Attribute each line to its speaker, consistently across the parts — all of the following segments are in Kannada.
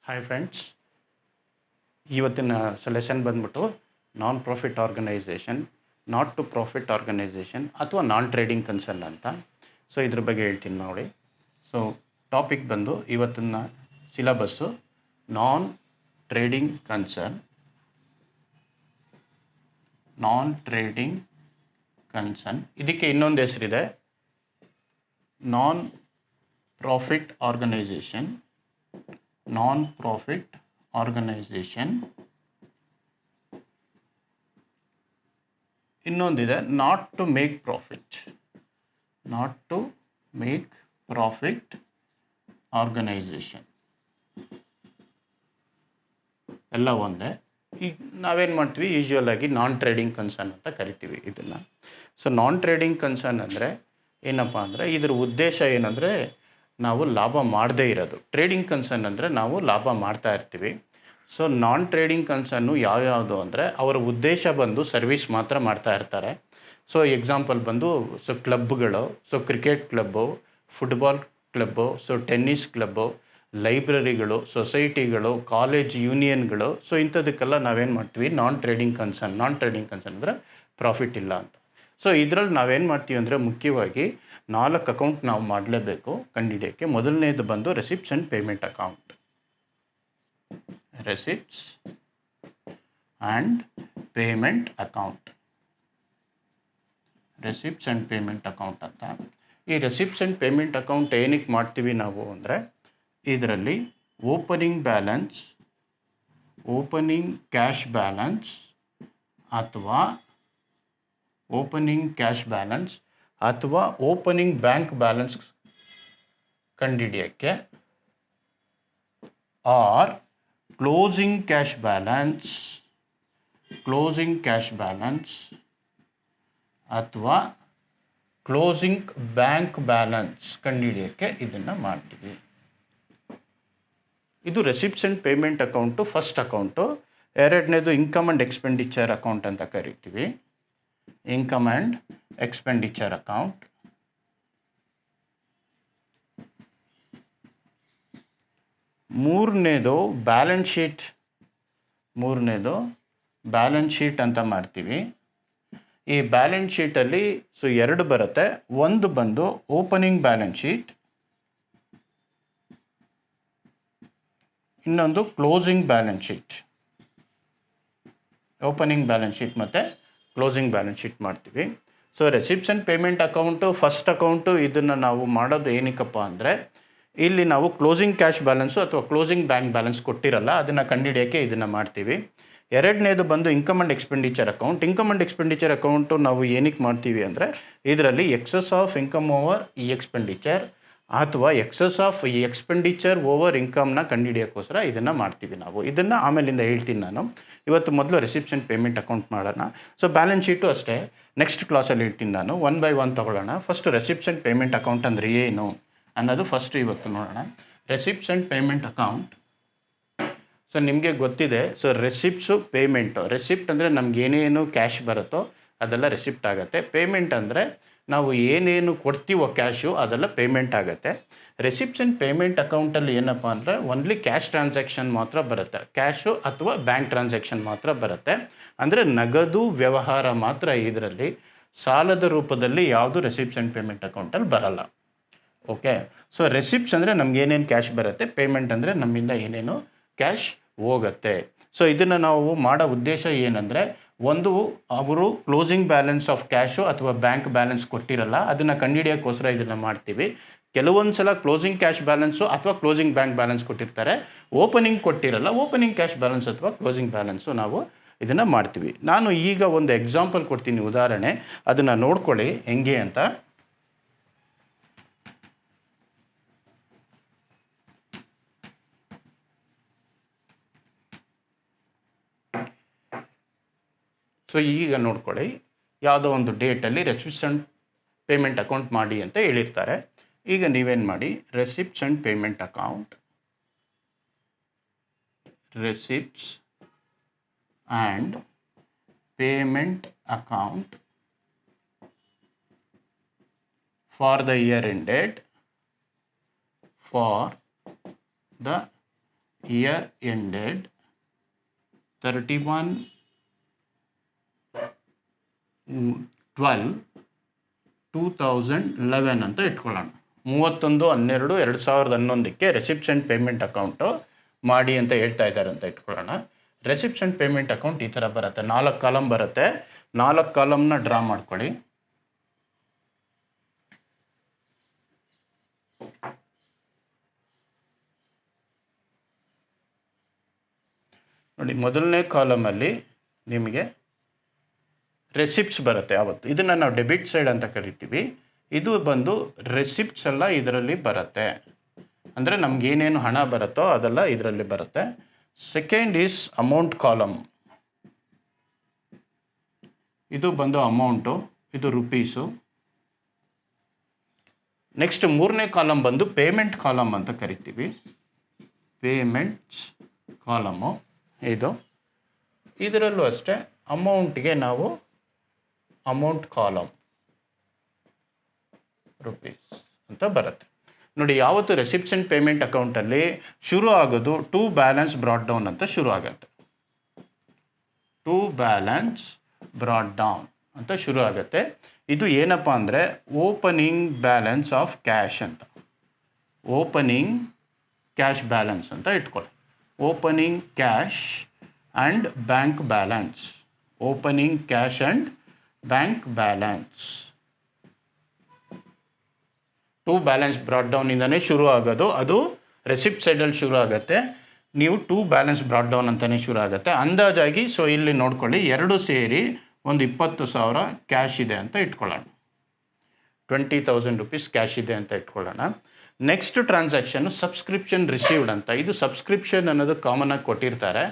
Speaker 1: ಹಾಯ್ ಫ್ರೆಂಡ್ಸ್, ಇವತ್ತಿನ ಸೆಲೆಷನ್ ಬಂದ್ಬಿಟ್ಟು non profit organisation, not to profit organisation ಅಥವಾ ನಾನ್ ಟ್ರೇಡಿಂಗ್ ಕನ್ಸರ್ನ್ ಅಂತ. ಸೊ ಇದ್ರ ಬಗ್ಗೆ ಹೇಳ್ತೀನಿ ನೋಡಿ. ಸೊ ಟಾಪಿಕ್ ಬಂದು ಇವತ್ತಿನ syllabus non trading concern, non trading concern. ಇದಕ್ಕೆ ಇನ್ನೊಂದು ಹೆಸರಿದೆ, non profit organisation, non profit organisation. ಇನ್ನೊಂದಿದೆ not to make profit, not to make profit organisation. ಎಲ್ಲ ಒಂದೇ. ಈಗ ನಾವೇನು ಮಾಡ್ತೀವಿ, ಯೂಶ್ವಲ್ ಆಗಿ ನಾನ್ ಟ್ರೇಡಿಂಗ್ ಕನ್ಸರ್ನ್ ಅಂತ ಕರಿತೀವಿ ಇದನ್ನು. ಸೊ ನಾನ್ ಟ್ರೇಡಿಂಗ್ ಕನ್ಸರ್ನ್ ಅಂದರೆ ಏನಪ್ಪ ಅಂದರೆ, ಇದರ ಉದ್ದೇಶ ಏನಂದರೆ ನಾವು ಲಾಭ ಮಾಡದೇ ಇರೋದು. ಟ್ರೇಡಿಂಗ್ ಕನ್ಸರ್ನ್ ಅಂದರೆ ನಾವು ಲಾಭ ಮಾಡ್ತಾ ಇರ್ತೀವಿ. ಸೊ ನಾನ್ ಟ್ರೇಡಿಂಗ್ ಕನ್ಸರ್ನು ಯಾವ್ಯಾವುದು ಅಂದರೆ, ಅವರ ಉದ್ದೇಶ ಬಂದು ಸರ್ವಿಸ್ ಮಾತ್ರ ಮಾಡ್ತಾ ಇರ್ತಾರೆ. ಸೊ ಎಕ್ಸಾಂಪಲ್ ಬಂದು ಕ್ಲಬ್ಗಳು, cricket club, football club, tennis club, ಲೈಬ್ರರಿಗಳು, ಸೊಸೈಟಿಗಳು, ಕಾಲೇಜ್ ಯೂನಿಯನ್ಗಳು. ಸೊ ಇಂಥದಕ್ಕೆಲ್ಲ ನಾವೇನು ಮಾಡ್ತೀವಿ, non trading concern. Non trading concern ಅಂದರೆ ಪ್ರಾಫಿಟ್ ಇಲ್ಲ ಅಂತ. ಸೊ ಇದರಲ್ಲಿ ನಾವೇನು ಮಾಡ್ತೀವಿ ಅಂದರೆ, ಮುಖ್ಯವಾಗಿ 4 ಅಕೌಂಟ್ ನಾವು ಮಾಡಲೇಬೇಕು ಕಂಡುಹಿಡಿಯೋಕ್ಕೆ. ಮೊದಲನೇದು ಬಂದು receipts and payment account, receipts and payment account, receipts and payment account ಅಂತ. ಈ ರೆಸಿಪ್ಟ್ಸ್ ಆ್ಯಂಡ್ ಪೇಮೆಂಟ್ ಅಕೌಂಟ್ ಏನಕ್ಕೆ ಮಾಡ್ತೀವಿ ನಾವು ಅಂದರೆ, ಇದರಲ್ಲಿ opening balance, opening cash balance ಅಥವಾ ಓಪನಿಂಗ್ ಕ್ಯಾಶ್ ಬ್ಯಾಲೆನ್ಸ್ ಅಥವಾ ಓಪನಿಂಗ್ ಬ್ಯಾಂಕ್ ಬ್ಯಾಲೆನ್ಸ್ ಕಂಡುಹಿಡಿಯೋಕ್ಕೆ, or closing cash balance, closing cash balance ಅಥವಾ ಕ್ಲೋಸಿಂಗ್ ಬ್ಯಾಂಕ್ ಬ್ಯಾಲೆನ್ಸ್ ಕಂಡುಹಿಡಿಯೋಕ್ಕೆ ಇದನ್ನು ಮಾಡ್ತೀವಿ. ಇದು receipts and payment account first account. ಎರಡನೇದು ಇನ್ಕಮ್ ಆ್ಯಂಡ್ ಎಕ್ಸ್ಪೆಂಡಿಚರ್ ಅಕೌಂಟ್ ಅಂತ ಕರಿತೀವಿ, ಇನ್ಕಮ್ ಆ್ಯಂಡ್ ಎಕ್ಸ್ಪೆಂಡಿಚರ್ ಅಕೌಂಟ್. ಮೂರನೇದು ಬ್ಯಾಲೆನ್ಸ್ ಶೀಟ್, ಮೂರನೇದು ಬ್ಯಾಲೆನ್ಸ್ ಶೀಟ್ ಅಂತ ಮಾಡ್ತೀವಿ. ಈ ಬ್ಯಾಲೆನ್ಸ್ ಶೀಟಲ್ಲಿ ಎರಡು ಬರುತ್ತೆ. ಒಂದು ಬಂದು ಓಪನಿಂಗ್ ಬ್ಯಾಲೆನ್ಸ್ ಶೀಟ್, ಇನ್ನೊಂದು closing balance sheet. Opening balance sheet ಮತ್ತು ಕ್ಲೋಸಿಂಗ್ ಬ್ಯಾಲೆನ್ಸ್ ಶೀಟ್ ಮಾಡ್ತೀವಿ. So receipts and payment account first account. ಇದನ್ನು ನಾವು ಮಾಡೋದು ಏನಕ್ಕಪ್ಪ ಅಂದರೆ, ಇಲ್ಲಿ ನಾವು ಕ್ಲೋಸಿಂಗ್ ಕ್ಯಾಶ್ ಬ್ಯಾಲೆನ್ಸು ಅಥವಾ ಕ್ಲೋಸಿಂಗ್ ಬ್ಯಾಂಕ್ ಬ್ಯಾಲೆನ್ಸ್ ಕೊಟ್ಟಿರಲ್ಲ, ಅದನ್ನು ಕಂಡುಹಿಡಿಯೋಕ್ಕೆ ಇದನ್ನು ಮಾಡ್ತೀವಿ. ಎರಡನೇದು ಬಂದು income and expenditure account. Income and expenditure account ನಾವು ಏನಕ್ಕೆ ಮಾಡ್ತೀವಿ ಅಂದರೆ, ಇದರಲ್ಲಿ ಎಕ್ಸಸ್ ಆಫ್ ಇನ್ಕಮ್ ಓವರ್ ಈ ಎಕ್ಸ್ಪೆಂಡಿಚರ್ ಅಥವಾ ಎಕ್ಸಸ್ ಆಫ್ ಈ ಎಕ್ಸ್ಪೆಂಡಿಚರ್ ಓವರ್ ಇನ್ಕಮ್ನ ಕಂಡುಹಿಡಿಯೋಕ್ಕೋಸ್ಕರ ಇದನ್ನು ಮಾಡ್ತೀವಿ ನಾವು. ಇದನ್ನು ಆಮೇಲಿಂದ ಹೇಳ್ತೀನಿ ನಾನು. ಇವತ್ತು ಮೊದಲು ರೆಸಿಪ್ಟ್ಸ್ ಆ್ಯಂಡ್ ಪೇಮೆಂಟ್ ಅಕೌಂಟ್ ಮಾಡೋಣ. ಸೊ ಬ್ಯಾಲೆನ್ಸ್ ಶೀಟು ಅಷ್ಟೇ, ನೆಕ್ಸ್ಟ್ ಕ್ಲಾಸಲ್ಲಿ ಹೇಳ್ತೀನಿ ನಾನು. 1 by 1 ತೊಗೊಳ್ಳೋಣ. First receipts and payment account ಅಂದರೆ ಏನು ಅನ್ನೋದು ಫಸ್ಟ್ ಇವತ್ತು ನೋಡೋಣ. Receipts and payment account. So ನಿಮಗೆ ಗೊತ್ತಿದೆ, ಸೊ ರೆಸಿಪ್ಟ್ಸು ಪೇಮೆಂಟು. ರೆಸಿಪ್ಟ್ ಅಂದರೆ ನಮ್ಗೆ ಏನೇನು ಕ್ಯಾಶ್ ಬರುತ್ತೋ ಅದೆಲ್ಲ ರೆಸಿಪ್ಟ್ ಆಗುತ್ತೆ. ಪೇಮೆಂಟ್ ಅಂದರೆ ನಾವು ಏನೇನು ಕೊಡ್ತೀವೋ ಕ್ಯಾಶು ಅದೆಲ್ಲ ಪೇಮೆಂಟ್ ಆಗುತ್ತೆ. ರೆಸಿಪ್ಟ್ಸ್ ಆ್ಯಂಡ್ ಪೇಮೆಂಟ್ ಅಕೌಂಟಲ್ಲಿ ಏನಪ್ಪ ಅಂದರೆ, ಓನ್ಲಿ ಕ್ಯಾಶ್ ಟ್ರಾನ್ಸಾಕ್ಷನ್ ಮಾತ್ರ ಬರುತ್ತೆ, ಕ್ಯಾಶು ಅಥವಾ ಬ್ಯಾಂಕ್ ಟ್ರಾನ್ಸಾಕ್ಷನ್ ಮಾತ್ರ ಬರುತ್ತೆ. ಅಂದರೆ ನಗದು ವ್ಯವಹಾರ ಮಾತ್ರ ಇದರಲ್ಲಿ. ಸಾಲದ ರೂಪದಲ್ಲಿ ಯಾವುದು ರೆಸಿಪ್ಟ್ಸ್ ಆ್ಯಂಡ್ ಪೇಮೆಂಟ್ ಅಕೌಂಟಲ್ಲಿ ಬರಲ್ಲ. ಓಕೆ. ಸೊ ರೆಸಿಪ್ಟ್ಸ್ ಅಂದರೆ ನಮ್ಗೆ ಏನೇನು ಕ್ಯಾಶ್ ಬರುತ್ತೆ, ಪೇಮೆಂಟ್ ಅಂದರೆ ನಮ್ಮಿಂದ ಏನೇನು ಕ್ಯಾಶ್ ಹೋಗುತ್ತೆ. ಸೊ ಇದನ್ನು ನಾವು ಮಾಡೋ ಉದ್ದೇಶ ಏನಂದರೆ, ಒಂದು ಅವರು ಕ್ಲೋಸಿಂಗ್ ಬ್ಯಾಲೆನ್ಸ್ ಆಫ್ ಕ್ಯಾಶು ಅಥವಾ ಬ್ಯಾಂಕ್ ಬ್ಯಾಲೆನ್ಸ್ ಕೊಟ್ಟಿರಲ್ಲ, ಅದನ್ನು ಕಂಡುಹಿಡಿಯೋಕ್ಕೋಸ್ಕರ ಇದನ್ನು ಮಾಡ್ತೀವಿ. ಕೆಲವೊಂದು ಸಲ ಕ್ಲೋಸಿಂಗ್ ಕ್ಯಾಶ್ ಬ್ಯಾಲೆನ್ಸು ಅಥವಾ ಕ್ಲೋಸಿಂಗ್ ಬ್ಯಾಂಕ್ ಬ್ಯಾಲೆನ್ಸ್ ಕೊಟ್ಟಿರ್ತಾರೆ, ಓಪನಿಂಗ್ ಕೊಟ್ಟಿರಲ್ಲ, ಓಪನಿಂಗ್ ಕ್ಯಾಶ್ ಬ್ಯಾಲೆನ್ಸ್ ಅಥವಾ ಕ್ಲೋಸಿಂಗ್ ಬ್ಯಾಲೆನ್ಸು ನಾವು ಇದನ್ನು ಮಾಡ್ತೀವಿ. ನಾನು ಈಗ ಒಂದು ಎಕ್ಸಾಂಪಲ್ ಕೊಡ್ತೀನಿ, ಉದಾಹರಣೆ, ಅದನ್ನು ನೋಡ್ಕೊಳ್ಳಿ ಹೆಂಗೆ ಅಂತ. ಸೊ ಈಗ ನೋಡ್ಕೊಳ್ಳಿ, ಯಾವುದೋ ಒಂದು ಡೇಟಲ್ಲಿ ರೆಸಿಪ್ಟ್ಸ್ ಆ್ಯಂಡ್ ಪೇಮೆಂಟ್ ಅಕೌಂಟ್ ಮಾಡಿ ಅಂತ ಹೇಳಿರ್ತಾರೆ. ಈಗ ನೀವೇನು ಮಾಡಿ, receipts and payment account, receipts and payment account for the year ended, for the year ended 31/12/2011 ಅಂತ ಇಟ್ಕೊಳ್ಳೋಣ. 31/12/2011ಕ್ಕೆ ರೆಸಿಪ್ಟ್ಸ್ ಆ್ಯಂಡ್ ಪೇಮೆಂಟ್ ಅಕೌಂಟು ಮಾಡಿ ಅಂತ ಹೇಳ್ತಾ ಇದ್ದಾರೆ ಅಂತ ಇಟ್ಕೊಳ್ಳೋಣ. ರೆಸಿಪ್ಟ್ಸ್ ಆ್ಯಂಡ್ ಪೇಮೆಂಟ್ ಅಕೌಂಟ್ ಈ ಥರ ಬರುತ್ತೆ, 4 ಕಾಲಮ್ ಬರುತ್ತೆ. 4 ಕಾಲಮ್ನ ಡ್ರಾ ಮಾಡ್ಕೊಳ್ಳಿ. ನೋಡಿ, ಮೊದಲನೇ ಕಾಲಮಲ್ಲಿ ನಿಮಗೆ ರೆಸಿಪ್ಟ್ಸ್ ಬರುತ್ತೆ ಯಾವತ್ತು. ಇದನ್ನು ನಾವು ಡೆಬಿಟ್ ಸೈಡ್ ಅಂತ ಕರಿತೀವಿ. ಇದು ಬಂದು ರೆಸಿಪ್ಟ್ಸ್ ಎಲ್ಲ ಇದರಲ್ಲಿ ಬರುತ್ತೆ, ಅಂದರೆ ನಮಗೇನೇನು ಹಣ ಬರುತ್ತೋ ಅದೆಲ್ಲ ಇದರಲ್ಲಿ ಬರುತ್ತೆ. Second is amount column. ಇದು ಬಂದು ಅಮೌಂಟು, ಇದು ರುಪೀಸು. ನೆಕ್ಸ್ಟ್ ಮೂರನೇ ಕಾಲಮ್ ಬಂದು ಪೇಮೆಂಟ್ ಕಾಲಮ್ ಅಂತ ಕರಿತೀವಿ. ಪೇಮೆಂಟ್ಸ್ ಕಾಲಮು ಇದು. ಇದರಲ್ಲೂ ಅಷ್ಟೇ ಅಮೌಂಟ್ಗೆ ನಾವು ಅಮೌಂಟ್ ಕಾಲಮ್ ರುಪೀಸ್ ಅಂತ ಬರುತ್ತೆ. ನೋಡಿ, ಯಾವತ್ತು ರೆಸಿಪ್ಟ್ಸ್ ಆ್ಯಂಡ್ ಪೇಮೆಂಟ್ ಅಕೌಂಟಲ್ಲಿ ಶುರು ಆಗೋದು ಟು ಬ್ಯಾಲೆನ್ಸ್ ಬ್ರಾಟ್ ಡೌನ್ ಅಂತ ಶುರು ಆಗುತ್ತೆ. ಟು ಬ್ಯಾಲೆನ್ಸ್ ಬ್ರಾಟ್ ಡೌನ್ ಅಂತ ಶುರು ಆಗುತ್ತೆ. ಇದು ಏನಪ್ಪ ಅಂದರೆ ಓಪನಿಂಗ್ ಬ್ಯಾಲೆನ್ಸ್ ಆಫ್ ಕ್ಯಾಶ್ ಅಂತ. ಓಪನಿಂಗ್ ಕ್ಯಾಶ್ ಬ್ಯಾಲೆನ್ಸ್ ಅಂತ ಇಟ್ಕೊಳ್ಳಿ. Opening cash and bank balance. Opening cash and bank balance. To balance brought ಡೌನಿಂದನೇ ಶುರು ಆಗೋದು. ಅದು ರೆಸಿಪ್ಟ್ ಸೈಡಲ್ಲಿ ಶುರು ಆಗುತ್ತೆ. ನೀವು ಟು ಬ್ಯಾಲೆನ್ಸ್ ಬ್ರಾಟ್ ಡೌನ್ ಅಂತಲೇ ಶುರು ಆಗುತ್ತೆ ಅಂದಾಜಾಗಿ. ಸೊ ಇಲ್ಲಿ ನೋಡ್ಕೊಳ್ಳಿ, ಎರಡು ಸೇರಿ ಒಂದು 20,000 ಕ್ಯಾಶ್ ಇದೆ ಅಂತ ಇಟ್ಕೊಳ್ಳೋಣ. 20,000 rupees ಕ್ಯಾಶ್ ಇದೆ ಅಂತ ಇಟ್ಕೊಳ್ಳೋಣ. ನೆಕ್ಸ್ಟ್ ಟ್ರಾನ್ಸಾಕ್ಷನ್ನು ಸಬ್ಸ್ಕ್ರಿಪ್ಷನ್ ರಿಸೀವ್ಡ್ ಅಂತ. ಇದು ಸಬ್ಸ್ಕ್ರಿಪ್ಷನ್ ಅನ್ನೋದು ಕಾಮನಾಗಿ ಕೊಟ್ಟಿರ್ತಾರೆ.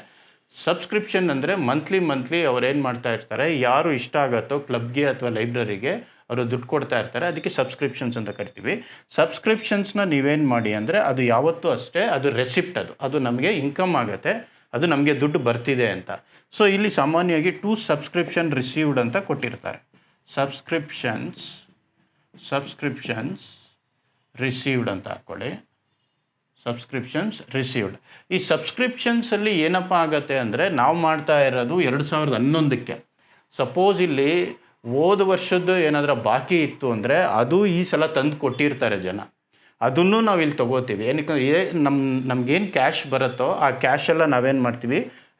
Speaker 1: ಸಬ್ಸ್ಕ್ರಿಪ್ಷನ್ ಅಂದರೆ ಮಂತ್ಲಿ ಅವ್ರೇನು ಮಾಡ್ತಾ ಇರ್ತಾರೆ, ಯಾರು ಇಷ್ಟ ಆಗುತ್ತೋ ಕ್ಲಬ್ಗೆ ಅಥವಾ ಲೈಬ್ರರಿಗೆ ಅವರು ದುಡ್ಡು ಕೊಡ್ತಾ ಇರ್ತಾರೆ. ಅದಕ್ಕೆ ಸಬ್ಸ್ಕ್ರಿಪ್ಷನ್ಸ್ ಅಂತ ಕರಿತೀವಿ. ಸಬ್ಸ್ಕ್ರಿಪ್ಷನ್ಸ್ನ ನೀವೇನು ಮಾಡಿ ಅಂದರೆ ಅದು ಯಾವತ್ತೂ ಅಷ್ಟೇ ಅದು ರೆಸಿಪ್ಟ್, ಅದು ನಮಗೆ ಇನ್ಕಮ್ ಆಗುತ್ತೆ, ಅದು ನಮಗೆ ದುಡ್ಡು ಬರ್ತಿದೆ ಅಂತ. ಸೊ ಇಲ್ಲಿ ಸಾಮಾನ್ಯವಾಗಿ ಟು ಸಬ್ಸ್ಕ್ರಿಪ್ಷನ್ ರಿಸೀವ್ಡ್ ಅಂತ ಕೊಟ್ಟಿರ್ತಾರೆ. ಸಬ್ಸ್ಕ್ರಿಪ್ಷನ್ಸ್ ರಿಸೀವ್ಡ್ ಅಂತ ಹಾಕ್ಕೊಳ್ಳಿ. Subscriptions received. ಈ ಸಬ್ಸ್ಕ್ರಿಪ್ಷನ್ಸಲ್ಲಿ ಏನಪ್ಪ ಆಗುತ್ತೆ ಅಂದರೆ ನಾವು ಮಾಡ್ತಾ ಇರೋದು 2011ಕ್ಕೆ. ಸಪೋಸ್ ಇಲ್ಲಿ ಹೋದ ವರ್ಷದ್ದು ಏನಾದರೂ ಬಾಕಿ ಇತ್ತು ಅಂದರೆ ಅದು ಈ ಸಲ ತಂದು ಕೊಟ್ಟಿರ್ತಾರೆ ಜನ, ಅದನ್ನು ನಾವು ಇಲ್ಲಿ ತೊಗೋತೀವಿ. ಏನಕ್ಕೆ ನಮಗೇನು ಕ್ಯಾಶ್ ಬರುತ್ತೋ ಆ ಕ್ಯಾಶೆಲ್ಲ ನಾವೇನು ಮಾಡ್ತೀವಿ,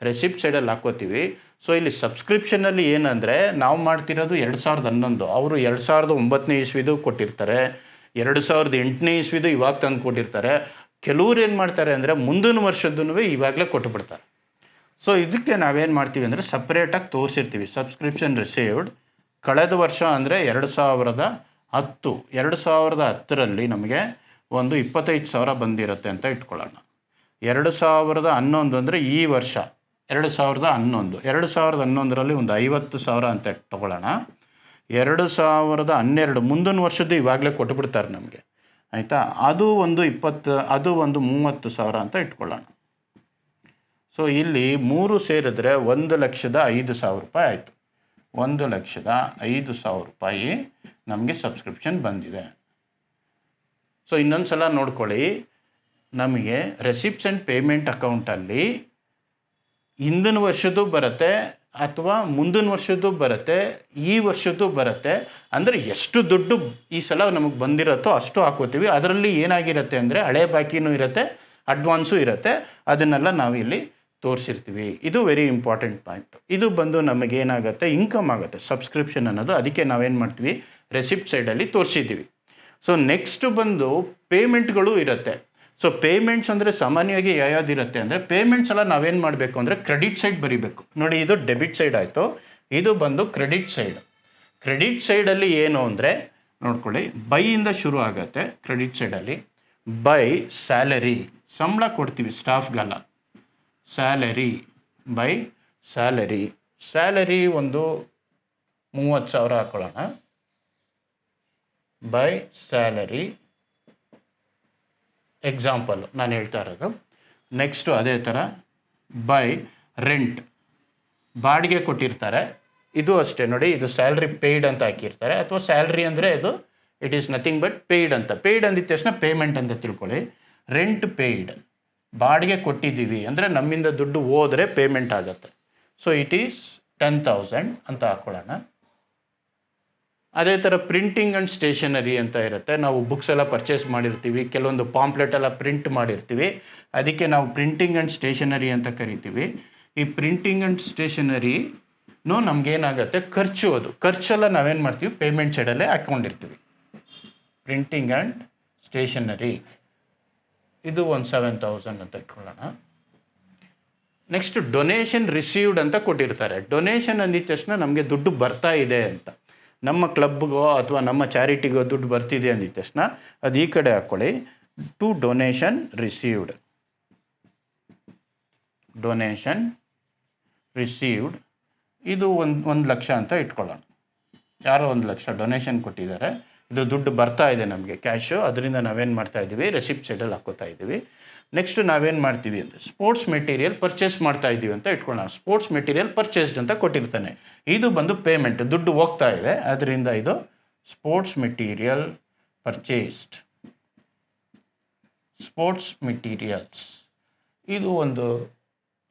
Speaker 1: ರೆಸಿಪ್ಟ್ ಸೈಡಲ್ಲಿ ಹಾಕೋತೀವಿ. ಸೊ ಇಲ್ಲಿ ಸಬ್ಸ್ಕ್ರಿಪ್ಷನಲ್ಲಿ ಏನಂದರೆ ನಾವು ಮಾಡ್ತಿರೋದು 2011, ಅವರು 2009ನೇ ಇಸ್ವಿದು ಕೊಟ್ಟಿರ್ತಾರೆ, 2008ನೇ ಇಸ್ವಿದು ಇವಾಗ ತಂದು ಕೊಟ್ಟಿರ್ತಾರೆ. ಕೆಲವ್ರು ಏನು ಮಾಡ್ತಾರೆ ಅಂದರೆ ಮುಂದಿನ ವರ್ಷದ್ದೂ ಇವಾಗಲೇ ಕೊಟ್ಟುಬಿಡ್ತಾರೆ. ಸೊ ಇದಕ್ಕೆ ನಾವೇನು ಮಾಡ್ತೀವಿ ಅಂದರೆ ಸಪ್ರೇಟಾಗಿ ತೋರಿಸಿರ್ತೀವಿ. ಸಬ್ಸ್ಕ್ರಿಪ್ಷನ್ ರಿಸೀವ್ಡ್ ಕಳೆದ ವರ್ಷ ಅಂದರೆ 2010. 2010ರಲ್ಲಿ ನಮಗೆ ಒಂದು 25,000 ಬಂದಿರುತ್ತೆ ಅಂತ ಇಟ್ಕೊಳ್ಳೋಣ. 2011 ಅಂದರೆ ಈ ವರ್ಷ 2011. 2011ರಲ್ಲಿ ಒಂದು 50,000 ಅಂತ ತಗೊಳ್ಳೋಣ. 2012 ಮುಂದಿನ ವರ್ಷದ್ದು ಇವಾಗಲೇ ಕೊಟ್ಟುಬಿಡ್ತಾರೆ ನಮಗೆ, ಆಯಿತಾ. ಅದು ಒಂದು 30,000 ಅಂತ ಇಟ್ಕೊಳ್ಳೋಣ. ಸೊ ಇಲ್ಲಿ 3 ಸೇರಿದ್ರೆ 1,05,000 ರೂಪಾಯಿ ಆಯಿತು. 1,05,000 ರೂಪಾಯಿ ನಮಗೆ ಸಬ್ಸ್ಕ್ರಿಪ್ಷನ್ ಬಂದಿದೆ. ಸೊ ಇನ್ನೊಂದು ಸಲ ನೋಡ್ಕೊಳ್ಳಿ, ನಮಗೆ ರೆಸಿಪ್ಟ್ಸ್ ಆ್ಯಂಡ್ ಪೇಮೆಂಟ್ ಅಕೌಂಟಲ್ಲಿ ಹಿಂದಿನ ವರ್ಷದ್ದು ಬರುತ್ತೆ ಅಥವಾ ಮುಂದಿನ ವರ್ಷದ್ದು ಬರುತ್ತೆ, ಈ ವರ್ಷದ್ದು ಬರುತ್ತೆ. ಅಂದರೆ ಎಷ್ಟು ದುಡ್ಡು ಈ ಸಲ ನಮಗೆ ಬಂದಿರುತ್ತೋ ಅಷ್ಟು ಹಾಕೋತೀವಿ. ಅದರಲ್ಲಿ ಏನಾಗಿರುತ್ತೆ ಅಂದರೆ ಹಳೆ ಬಾಕಿನೂ ಇರುತ್ತೆ, ಅಡ್ವಾನ್ಸು ಇರುತ್ತೆ. ಅದನ್ನೆಲ್ಲ ನಾವು ಇಲ್ಲಿ ತೋರಿಸಿರ್ತೀವಿ. ಇದು ವೆರಿ ಇಂಪಾರ್ಟೆಂಟ್ ಪಾಯಿಂಟ್. ಇದು ಬಂದು ನಮಗೇನಾಗುತ್ತೆ, ಇನ್ಕಮ್ ಆಗುತ್ತೆ ಸಬ್ಸ್ಕ್ರಿಪ್ಷನ್ ಅನ್ನೋದು. ಅದಕ್ಕೆ ನಾವೇನು ಮಾಡ್ತೀವಿ, ರೆಸಿಪ್ಟ್ ಸೈಡಲ್ಲಿ ತೋರಿಸಿದ್ದೀವಿ. ಸೊ ನೆಕ್ಸ್ಟ್ ಬಂದು ಪೇಮೆಂಟ್ಗಳು ಇರುತ್ತೆ. ಸೊ ಪೇಮೆಂಟ್ಸ್ ಅಂದರೆ ಸಾಮಾನ್ಯವಾಗಿ ಯಾವ್ದಿರುತ್ತೆ ಅಂದರೆ ಪೇಮೆಂಟ್ಸ್ ಎಲ್ಲ ನಾವೇನು ಮಾಡಬೇಕು ಅಂದರೆ ಕ್ರೆಡಿಟ್ ಸೈಡ್ ಬರೀಬೇಕು. ನೋಡಿ, ಇದು ಡೆಬಿಟ್ ಸೈಡ್ ಆಯಿತು, ಇದು ಬಂದು ಕ್ರೆಡಿಟ್ ಸೈಡ್. ಕ್ರೆಡಿಟ್ ಸೈಡಲ್ಲಿ ಏನು ಅಂದರೆ ನೋಡ್ಕೊಳ್ಳಿ, ಬೈಯಿಂದ ಶುರು ಆಗುತ್ತೆ. ಕ್ರೆಡಿಟ್ ಸೈಡಲ್ಲಿ ಬೈ ಸ್ಯಾಲರಿ, ಸಂಬಳ ಕೊಡ್ತೀವಿ ಸ್ಟಾಫ್ಗೆಲ್ಲ. Salary, by salary. ಸ್ಯಾಲರಿ ಒಂದು 30,000 ಹಾಕೊಳ್ಳೋಣ. ಬೈ ಸ್ಯಾಲರಿ ಎಕ್ಸಾಂಪಲ್ ನಾನು ಹೇಳ್ತಾ ಇರೋದು. ನೆಕ್ಸ್ಟು ಅದೇ ಥರ ಬೈ ರೆಂಟ್, ಬಾಡಿಗೆ ಕೊಟ್ಟಿರ್ತಾರೆ. ಇದು ಅಷ್ಟೇ ನೋಡಿ, ಇದು ಸ್ಯಾಲ್ರಿ ಪೇಯ್ಡ್ ಅಂತ ಹಾಕಿರ್ತಾರೆ, ಅಥವಾ ಸ್ಯಾಲ್ರಿ ಅಂದರೆ ಇದು it is nothing but paid ಅಂತ. ಪೇಯ್ಡ್ ಅಂದಿದ ತಕ್ಷಣ ಪೇಮೆಂಟ್ ಅಂತ ತಿಳ್ಕೊಳ್ಳಿ. ರೆಂಟ್ ಪೇಯ್ಡ್ ಬಾಡಿಗೆ ಕೊಟ್ಟಿದ್ದೀವಿ ಅಂದರೆ ನಮ್ಮಿಂದ ದುಡ್ಡು ಹೋದರೆ ಪೇಮೆಂಟ್ ಆಗುತ್ತೆ. ಸೊ ಇಟ್ ಈಸ್ 10,000 ಅಂತ ಹಾಕ್ಕೊಳ್ಳೋಣ. ಅದೇ ಥರ ಪ್ರಿಂಟಿಂಗ್ ಆ್ಯಂಡ್ ಸ್ಟೇಷನರಿ ಅಂತ ಇರುತ್ತೆ. ನಾವು ಬುಕ್ಸ್ ಎಲ್ಲ ಪರ್ಚೇಸ್ ಮಾಡಿರ್ತೀವಿ, ಕೆಲವೊಂದು ಪಾಂಪ್ಲೆಟ್ ಎಲ್ಲ ಪ್ರಿಂಟ್ ಮಾಡಿರ್ತೀವಿ, ಅದಕ್ಕೆ ನಾವು ಪ್ರಿಂಟಿಂಗ್ ಆ್ಯಂಡ್ ಸ್ಟೇಷನರಿ ಅಂತ ಕರಿತೀವಿ. ಈ ಪ್ರಿಂಟಿಂಗ್ ಆ್ಯಂಡ್ ಸ್ಟೇಷನರಿನೂ ನಮಗೇನಾಗುತ್ತೆ ಖರ್ಚು, ಅದು ಖರ್ಚೆಲ್ಲ ನಾವೇನು ಮಾಡ್ತೀವಿ ಪೇಮೆಂಟ್ ಸೈಡಲ್ಲೇ ಹಾಕ್ಕೊಂಡಿರ್ತೀವಿ. ಪ್ರಿಂಟಿಂಗ್ ಆ್ಯಂಡ್ ಸ್ಟೇಷನರಿ ಇದು ಒಂದು 7,000 ಅಂತ ಇಟ್ಕೊಳ್ಳೋಣ. ನೆಕ್ಸ್ಟ್ ಡೊನೇಷನ್ ರಿಸೀವ್ಡ್ ಅಂತ ಕೊಟ್ಟಿರ್ತಾರೆ. ಡೊನೇಷನ್ ಅಂದಿದ ತಕ್ಷಣ ನಮಗೆ ದುಡ್ಡು ಬರ್ತಾ ಇದೆ ಅಂತ, ನಮ್ಮ ಕ್ಲಬ್ಗೋ ಅಥವಾ ನಮ್ಮ ಚಾರಿಟಿಗೋ ದುಡ್ಡು ಬರ್ತಿದೆ ಅಂದಿದ ತಕ್ಷಣ ಅದು ಈ ಕಡೆ ಹಾಕ್ಕೊಳ್ಳಿ. To donation received, donation received ಇದು 1 ಲಕ್ಷ ಅಂತ ಇಟ್ಕೊಳ್ಳೋಣ. ಯಾರೋ 1 ಲಕ್ಷ ಡೊನೇಷನ್ ಕೊಟ್ಟಿದ್ದಾರೆ, ಇದು ದುಡ್ಡು ಬರ್ತಾ ಇದೆ ನಮಗೆ ಕ್ಯಾಶು, ಅದರಿಂದ ನಾವೇನು ಮಾಡ್ತಾ ಇದ್ದೀವಿ ರೆಸಿಪ್ಟ್ ಸೈಡಲ್ಲಿ ಹಾಕೋತಾ ಇದ್ದೀವಿ. ನೆಕ್ಸ್ಟ್ ನಾವೇನು ಮಾಡ್ತೀವಿ ಅಂದರೆ ಸ್ಪೋರ್ಟ್ಸ್ ಮೆಟೀರಿಯಲ್ ಪರ್ಚೇಸ್ ಮಾಡ್ತಾ ಇದ್ದೀವಿ ಅಂತ ಇಟ್ಕೊಳ್ಳೋಣ. ಸ್ಪೋರ್ಟ್ಸ್ ಮೆಟೀರಿಯಲ್ ಪರ್ಚೇಸ್ಡ್ ಅಂತ ಕೊಟ್ಟಿರ್ತಾನೆ, ಇದು ಬಂದು ಪೇಮೆಂಟ್, ದುಡ್ಡು ಹೋಗ್ತಾ ಇದೆ, ಅದರಿಂದ ಇದು sports material purchased. Sports materials ಇದು ಒಂದು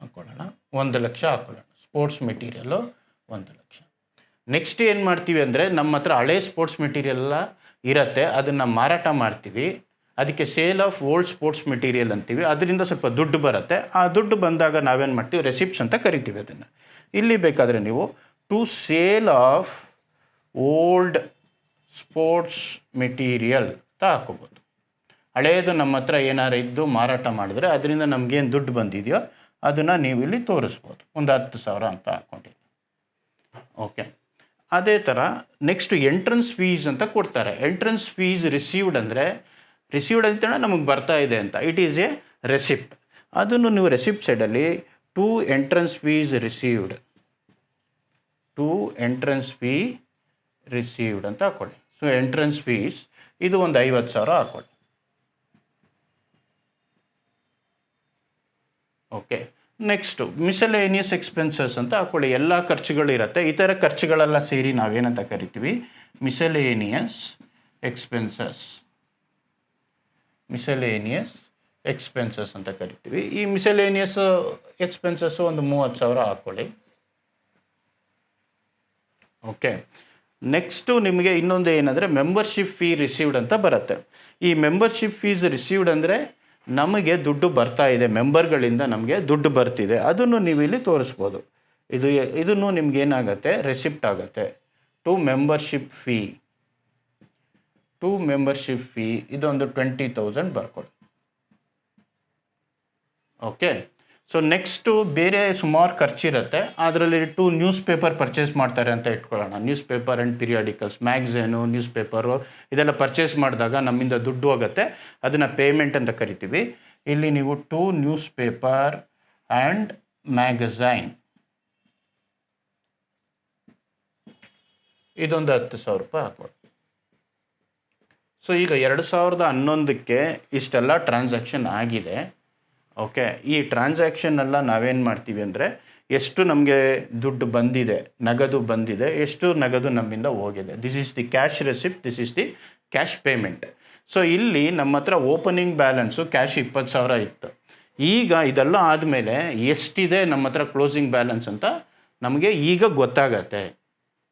Speaker 1: ಹಾಕ್ಕೊಳ್ಳೋಣ, 1 ಲಕ್ಷ ಹಾಕ್ಕೊಳ್ಳೋಣ. Sports material 1 lakh. ನೆಕ್ಸ್ಟ್ ಏನು ಮಾಡ್ತೀವಿ ಅಂದರೆ ನಮ್ಮ ಹತ್ರ ಹಳೆ ಸ್ಪೋರ್ಟ್ಸ್ ಮೆಟೀರಿಯಲ್ಲ ಇರುತ್ತೆ, ಅದನ್ನು ಮಾರಾಟ ಮಾಡ್ತೀವಿ, ಅದಕ್ಕೆ sale of old sports material ಅಂತೀವಿ, ಅದರಿಂದ ಸ್ವಲ್ಪ ದುಡ್ಡು ಬರುತ್ತೆ. ಆ ದುಡ್ಡು ಬಂದಾಗ ನಾವೇನು ಮಾಡ್ತೀವಿ ರೆಸಿಪ್ಟ್ಸ್ ಅಂತ ಕರಿತೀವಿ ಅದನ್ನು. ಇಲ್ಲಿ ಬೇಕಾದರೆ ನೀವು to sale of old sports material ಅಂತ ಹಾಕೋಬೋದು. ಹಳೆಯದು ನಮ್ಮ ಹತ್ರ ಏನಾರು ಇದ್ದು ಮಾರಾಟ ಮಾಡಿದ್ರೆ ಅದರಿಂದ ನಮಗೇನು ದುಡ್ಡು ಬಂದಿದೆಯೋ ಅದನ್ನು ನೀವು ಇಲ್ಲಿ ತೋರಿಸ್ಬೋದು. ಒಂದು 10,000 ಅಂತ ಹಾಕ್ಕೊಂಡಿದ್ದೀವಿ. ಓಕೆ, ಅದೇ ಥರ ನೆಕ್ಸ್ಟ್ ಎಂಟ್ರೆನ್ಸ್ ಫೀಸ್ ಅಂತ ಕೊಡ್ತಾರೆ. ಎಂಟ್ರೆನ್ಸ್ ಫೀಸ್ ರಿಸೀವ್ಡ್ ಅಂದರೆ ರಿಸೀವ್ಡ್ ಅಂತ ನಮಗೆ ಬರ್ತಾ ಇದೆ ಅಂತ, ಇಟ್ ಈಸ್ ಎ ರೆಸಿಪ್ಟ್. ಅದನ್ನು ನೀವು ರೆಸಿಪ್ಟ್ ಸೈಡಲ್ಲಿ to entrance fees received, to entrance fee received ಅಂತ ಹಾಕ್ಕೊಳ್ಳಿ. ಸೊ ಎಂಟ್ರೆನ್ಸ್ ಫೀಸ್ ಇದು ಒಂದು 50,000 ಹಾಕ್ಕೊಳ್ಳಿ. ಓಕೆ, ನೆಕ್ಸ್ಟು ಮಿಸಲೇನಿಯಸ್ ಎಕ್ಸ್ಪೆನ್ಸಸ್ ಅಂತ ಹಾಕ್ಕೊಳ್ಳಿ. ಎಲ್ಲ ಖರ್ಚುಗಳಿರುತ್ತೆ, ಈ ಥರ ಖರ್ಚುಗಳೆಲ್ಲ ಸೇರಿ ನಾವೇನಂತ ಕರಿತೀವಿ ಮಿಸಲೇನಿಯಸ್ ಎಕ್ಸ್ಪೆನ್ಸಸ್. ಮಿಸಲೇನಿಯಸ್ ಎಕ್ಸ್ಪೆನ್ಸಸ್ ಅಂತ ಕರಿತೀವಿ. ಈ ಮಿಸಲೇನಿಯಸ್ ಎಕ್ಸ್ಪೆನ್ಸಸ್ಸು ಒಂದು 30,000 ಹಾಕ್ಕೊಳ್ಳಿ. ಓಕೆ, ನೆಕ್ಸ್ಟು ನಿಮಗೆ ಇನ್ನೊಂದು ಏನಂದರೆ ಮೆಂಬರ್ಶಿಪ್ ಫೀ ರಿಸೀವ್ಡ್ ಅಂತ ಬರುತ್ತೆ. ಈ ಮೆಂಬರ್ಶಿಪ್ ಫೀಸ್ ರಿಸೀವ್ಡ್ ಅಂದರೆ ನಮಗೆ ದುಡ್ಡು ಬರ್ತಾ ಇದೆ, ಮೆಂಬರ್ಗಳಿಂದ ನಮಗೆ ದುಡ್ಡು ಬರ್ತಿದೆ, ಅದನ್ನು ನೀವು ಇಲ್ಲಿ ತೋರಿಸ್ಬೋದು. ಇದನ್ನು ನಿಮ್ಗೇನಾಗುತ್ತೆ ರೆಸಿಪ್ಟ್ ಆಗುತ್ತೆ. To membership fee, to membership fee ಇದೊಂದು 20,000 ಬರ್ಕೊಳ್ಳಿ. ಓಕೆ, ಸೊ ನೆಕ್ಸ್ಟು ಬೇರೆ ಸುಮಾರು ಖರ್ಚಿರುತ್ತೆ, ಅದರಲ್ಲಿ 2 ನ್ಯೂಸ್ ಪೇಪರ್ ಪರ್ಚೇಸ್ ಮಾಡ್ತಾರೆ ಅಂತ ಇಟ್ಕೊಳ್ಳೋಣ. Newspaper and periodicals, magazine, newspaper ಇದೆಲ್ಲ ಪರ್ಚೇಸ್ ಮಾಡಿದಾಗ ನಮ್ಮಿಂದ ದುಡ್ಡು ಹೋಗುತ್ತೆ, ಅದನ್ನು ಪೇಮೆಂಟ್ ಅಂತ ಕರಿತೀವಿ. ಇಲ್ಲಿ ನೀವು 2 ನ್ಯೂಸ್ ಪೇಪರ್ ಆ್ಯಂಡ್ ಮ್ಯಾಗಝೈನ್ ಇದೊಂದು 10,000 ರೂಪಾಯಿ ಹಾಕ್ಕೊಳ್ಳಿ. ಸೊ ಈಗ 2011ಕ್ಕೆ ಇಷ್ಟೆಲ್ಲ ಟ್ರಾನ್ಸಾಕ್ಷನ್ ಆಗಿದೆ. ಓಕೆ, ಈ ಟ್ರಾನ್ಸಾಕ್ಷನ್ ಎಲ್ಲ ನಾವೇನು ಮಾಡ್ತೀವಿ ಅಂದರೆ ಎಷ್ಟು ನಮಗೆ ದುಡ್ಡು ಬಂದಿದೆ, ನಗದು ಬಂದಿದೆ, ಎಷ್ಟು ನಗದು ನಮ್ಮಿಂದ ಹೋಗಿದೆ. This is the cash receipt, this is the cash payment. So ಇಲ್ಲಿ ನಮ್ಮ ಹತ್ರ ಓಪನಿಂಗ್ ಬ್ಯಾಲೆನ್ಸು ಕ್ಯಾಶ್ 20,000 ಇತ್ತು. ಈಗ ಇದೆಲ್ಲ ಆದಮೇಲೆ ಎಷ್ಟಿದೆ ನಮ್ಮ ಹತ್ರ ಕ್ಲೋಸಿಂಗ್ ಬ್ಯಾಲೆನ್ಸ್ ಅಂತ ನಮಗೆ ಈಗ ಗೊತ್ತಾಗತ್ತೆ.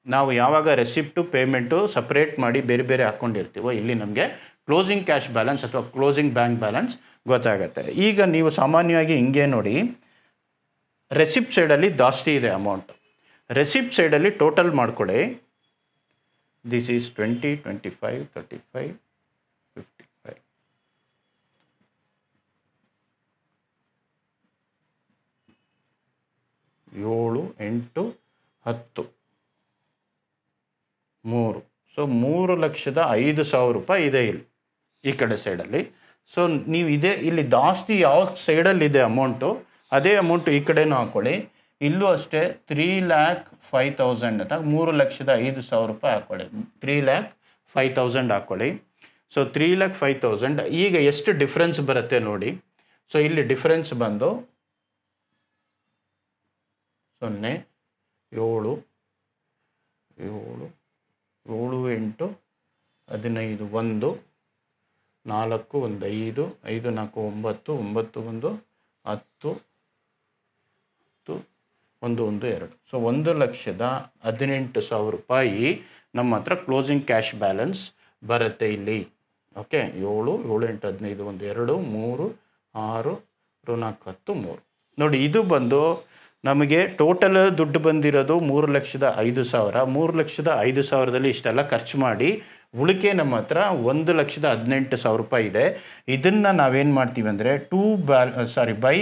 Speaker 1: ನಾವು ಯಾವಾಗ ರೆಸಿಪ್ಟು ಪೇಮೆಂಟು ಸಪ್ರೇಟ್ ಮಾಡಿ ಬೇರೆ ಬೇರೆ ಹಾಕ್ಕೊಂಡಿರ್ತೀವೋ ಇಲ್ಲಿ ನಮಗೆ ಕ್ಲೋಸಿಂಗ್ ಕ್ಯಾಶ್ ಬ್ಯಾಲೆನ್ಸ್ ಅಥವಾ ಕ್ಲೋಸಿಂಗ್ ಬ್ಯಾಂಕ್ ಬ್ಯಾಲೆನ್ಸ್ ಗೊತ್ತಾಗುತ್ತೆ. ಈಗ ನೀವು ಸಾಮಾನ್ಯವಾಗಿ ಹಿಂಗೆ ನೋಡಿ, ರೆಸಿಪ್ಟ್ ಸೈಡಲ್ಲಿ ಜಾಸ್ತಿ ಇದೆ ಅಮೌಂಟ್, ರೆಸಿಪ್ಟ್ ಸೈಡಲ್ಲಿ ಟೋಟಲ್ ಮಾಡಿಕೊಡಿ. This is 20, 25, 35, 55. ಏಳು, 8, 10, 3. ಸೊ 3,05,000 ರೂಪಾಯಿ ಇದೆ ಇಲ್ಲಿ ಈ ಕಡೆ ಸೈಡಲ್ಲಿ. ಸೊ ನೀವು ಇಲ್ಲಿ ಜಾಸ್ತಿ ಯಾವ ಸೈಡಲ್ಲಿದೆ ಅಮೌಂಟು ಅದೇ ಅಮೌಂಟು ಈ ಕಡೆನೂ ಹಾಕ್ಕೊಳ್ಳಿ. ಇಲ್ಲೂ ಅಷ್ಟೇ 3,05,000 ಅಂತ 3,05,000 ರೂಪಾಯಿ ಹಾಕ್ಕೊಳ್ಳಿ. 3,05,000 ಹಾಕ್ಕೊಳ್ಳಿ. ಸೊ 3,05,000 ಈಗ ಎಷ್ಟು ಡಿಫ್ರೆನ್ಸ್ ಬರುತ್ತೆ ನೋಡಿ. ಸೊ ಇಲ್ಲಿ ಡಿಫ್ರೆನ್ಸ್ ಬಂದು 0, 7, 7, 7, 8, 15, 1, 4 1 5 5 4 9 9 1 10 10 1 1 2. ಸೊ 1,18,000 ರೂಪಾಯಿ ನಮ್ಮ ಹತ್ರ ಕ್ಲೋಸಿಂಗ್ ಕ್ಯಾಶ್ ಬ್ಯಾಲೆನ್ಸ್ ಬರುತ್ತೆ ಇಲ್ಲಿ. ಓಕೆ, 7 7 8 15 1 2 3 6 4 10 3. ನೋಡಿ, ಇದು ಬಂದು ನಮಗೆ ಟೋಟಲ್ ದುಡ್ಡು ಬಂದಿರೋದು 3,05,000. 3,05,000ದಲ್ಲಿ ಇಷ್ಟೆಲ್ಲ ಖರ್ಚು ಮಾಡಿ ಉಳಿಕೆ ನಮ್ಮ ಹತ್ರ 1,18,000 ರೂಪಾಯಿ ಇದೆ. ಇದನ್ನು ನಾವೇನು ಮಾಡ್ತೀವಿ ಅಂದರೆ ಬೈ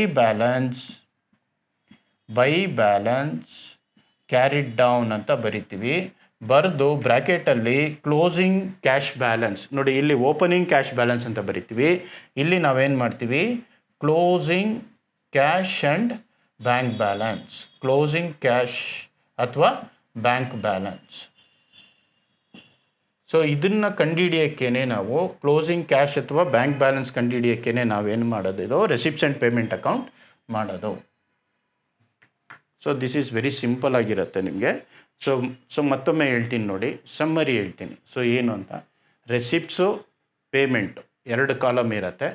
Speaker 1: ಬ್ಯಾಲೆನ್ಸ್ ಕ್ಯಾರಿಡ್ ಡೌನ್ ಅಂತ ಬರಿತೀವಿ. ಬರೆದು ಬ್ರ್ಯಾಕೆಟಲ್ಲಿ ಕ್ಲೋಸಿಂಗ್ ಕ್ಯಾಶ್ ಬ್ಯಾಲೆನ್ಸ್, ನೋಡಿ ಇಲ್ಲಿ ಓಪನಿಂಗ್ ಕ್ಯಾಶ್ ಬ್ಯಾಲೆನ್ಸ್ ಅಂತ ಬರಿತೀವಿ. ಇಲ್ಲಿ ನಾವೇನು ಮಾಡ್ತೀವಿ, closing cash and bank balance, closing cash ಅಥವಾ ಬ್ಯಾಂಕ್ ಬ್ಯಾಲೆನ್ಸ್. ಸೊ ಇದನ್ನು ಕಂಡುಹಿಡಿಯೋಕ್ಕೇ ನಾವು ಕ್ಲೋಸಿಂಗ್ ಕ್ಯಾಶ್ ಅಥವಾ ಬ್ಯಾಂಕ್ ಬ್ಯಾಲೆನ್ಸ್ ಕಂಡುಹಿಡಿಯೋಕ್ಕೇ ನಾವೇನು ಮಾಡೋದು, ಇದು ರೆಸಿಪ್ಟ್ಸ್ ಆ್ಯಂಡ್ ಪೇಮೆಂಟ್ ಅಕೌಂಟ್ ಮಾಡೋದು. So this is very simple ಆಗಿರುತ್ತೆ ನಿಮಗೆ. ಸೊ ಮತ್ತೊಮ್ಮೆ ಹೇಳ್ತೀನಿ ನೋಡಿ, ಸಮ್ಮರಿ ಹೇಳ್ತೀನಿ. ಸೊ ಏನು ಅಂತ, ರೆಸಿಪ್ಟ್ಸು ಪೇಮೆಂಟು 2 ಕಾಲಮ್ ಇರುತ್ತೆ.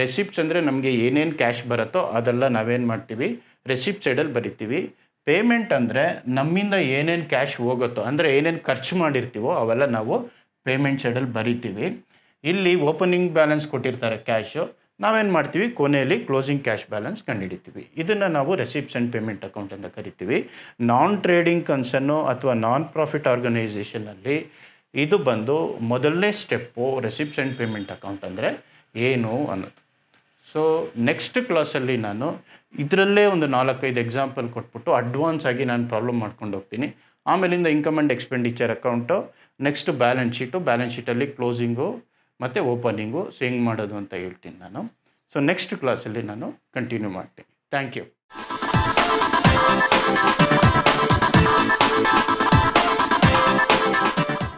Speaker 1: ರೆಸಿಪ್ಟ್ಸ್ ಅಂದರೆ ನಮಗೆ ಏನೇನು ಕ್ಯಾಶ್ ಬರುತ್ತೋ ಅದೆಲ್ಲ ನಾವೇನು ಮಾಡ್ತೀವಿ, ರೆಸಿಪ್ಟ್ ಸೈಡಲ್ಲಿ ಬರಿತೀವಿ. ಪೇಮೆಂಟ್ ಅಂದರೆ ನಮ್ಮಿಂದ ಏನೇನು ಕ್ಯಾಶ್ ಹೋಗುತ್ತೋ, ಅಂದರೆ ಏನೇನು ಖರ್ಚು ಮಾಡಿರ್ತೀವೋ ಅವೆಲ್ಲ ನಾವು ಪೇಮೆಂಟ್ ಸೈಡಲ್ಲಿ ಬರಿತೀವಿ. ಇಲ್ಲಿ ಓಪನಿಂಗ್ ಬ್ಯಾಲೆನ್ಸ್ ಕೊಟ್ಟಿರ್ತಾರೆ ಕ್ಯಾಶು, ನಾವೇನು ಮಾಡ್ತೀವಿ, ಕೊನೆಯಲ್ಲಿ ಕ್ಲೋಸಿಂಗ್ ಕ್ಯಾಶ್ ಬ್ಯಾಲೆನ್ಸ್ ಕಂಡುಹಿಡಿತೀವಿ. ಇದನ್ನು ನಾವು ರೆಸಿಪ್ಟ್ಸ್ ಆ್ಯಂಡ್ ಪೇಮೆಂಟ್ ಅಕೌಂಟ್ ಅಂತ ಕರಿತೀವಿ. ನಾನ್ ಟ್ರೇಡಿಂಗ್ ಕನ್ಸರ್ನು ಅಥವಾ ನಾನ್ ಪ್ರಾಫಿಟ್ ಆರ್ಗನೈಸೇಷನಲ್ಲಿ ಇದು ಬಂದು ಮೊದಲನೇ step. Receipts and payment account ಅಂದರೆ ಏನು ಅನ್ನೋದು. ಸೊ ನೆಕ್ಸ್ಟ್ ಕ್ಲಾಸಲ್ಲಿ ನಾನು ಇದರಲ್ಲೇ ಒಂದು 4-5 ಎಕ್ಸಾಂಪಲ್ ಕೊಟ್ಬಿಟ್ಟು ಅಡ್ವಾನ್ಸ್ ಆಗಿ ನಾನು ಪ್ರಾಬ್ಲಮ್ ಮಾಡ್ಕೊಂಡು ಹೋಗ್ತೀನಿ. ಆಮೇಲಿಂದ income and expenditure account, next balance ಶೀಟಲ್ಲಿ ಕ್ಲೋಸಿಂಗು ಮತ್ತು ಓಪನಿಂಗು ಹೆಂಗೆ ಮಾಡೋದು ಅಂತ ಹೇಳ್ತೀನಿ ನಾನು. ಸೊ ನೆಕ್ಸ್ಟ್ ಕ್ಲಾಸಲ್ಲಿ ನಾನು ಕಂಟಿನ್ಯೂ ಮಾಡ್ತೀನಿ. Thank you.